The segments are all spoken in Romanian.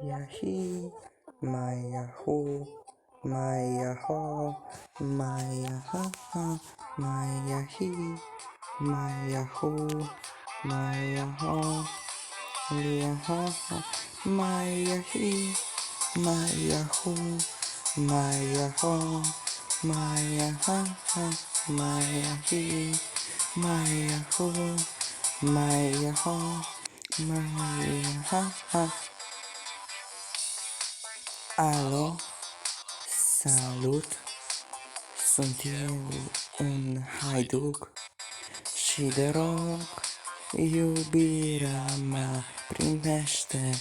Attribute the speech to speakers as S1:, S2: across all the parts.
S1: Yahi, Maya ho, Maya ho, Maya ha ha, Maya hi, Maya ho, Maya ho, Maya ha ha, Maya hi, Maya ho, Maya ho, Maya ha ha, Maya hi, Maya ho, Maya ho, Maya ha ha. Alo, salut, sunt eu un haiduc și de rog, iubirea mea primește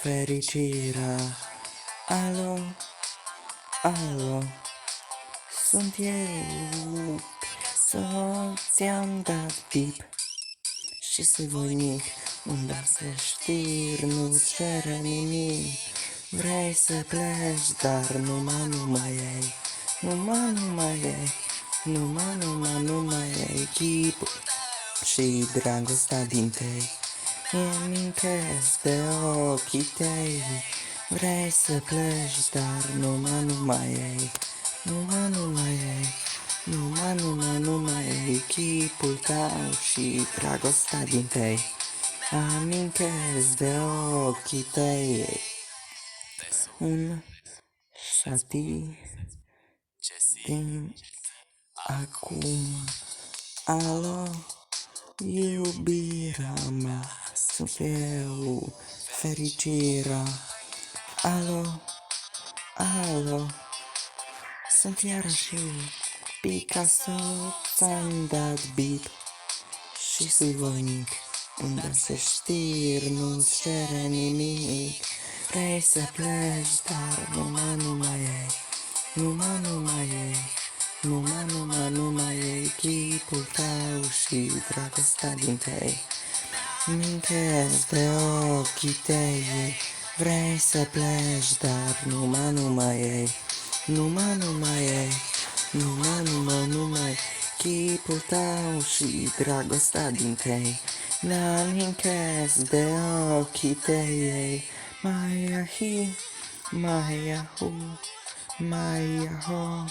S1: fericirea. Alo, alo, sunt eu, ți-am dat tip și sunt voinic, dar să știi, nu-ți cere nimic. Vrei să pleci, dar numai ei, numai ei, numai ei chipul și dragostea din tei. Mi-amintesc de ochii tăi, vrei să pleci, dar numai ei, numai ei, numai ei chipul tău și dragostea din tei. Amintesc de ochii tăi, un șati din acum. Alo, iubirea mea, sunt eu, fericirea. Alo, alo, sunt iarăși Picasso, ți-am dat beat și sunt voinic, dar să știi, nu-ți cere nimic. Vrei să pleci, dar numai ei, numai ei, numai ei chipul tău și dragostea din tei. Amintesc de ochii tăi, vrei să pleci, dar numai ei, numai ei, numai chipul tău și dragostea din tei. Mi-amintesc de ochii tăi, Maya hi, Maya hu, Maya ho,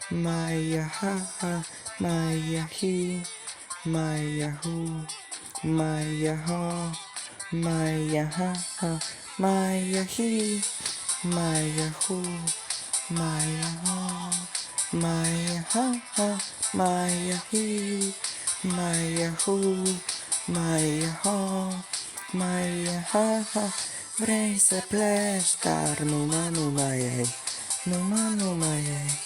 S1: Maya ha ha, Maya hi, Maya hu, Maya ho, Maya ha ha, Maya hi, Maya hu, Maya ho, Maya ha ha, Maya hi, Maya hu, Maya ho, Maya ha ha. Vrei să pleci, dar numai ei, numai ei,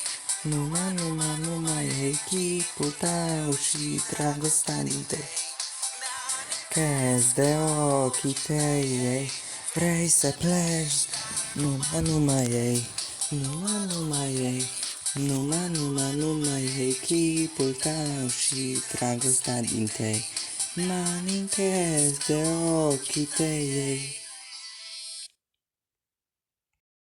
S1: numai ei chipul tău și dragostea din tei. Crezi de ochii tăi, vrei să pleci, numai ei, numai ei, numai ei chipul tău și dragostea din tei. Mă amintesc de ochii tăi.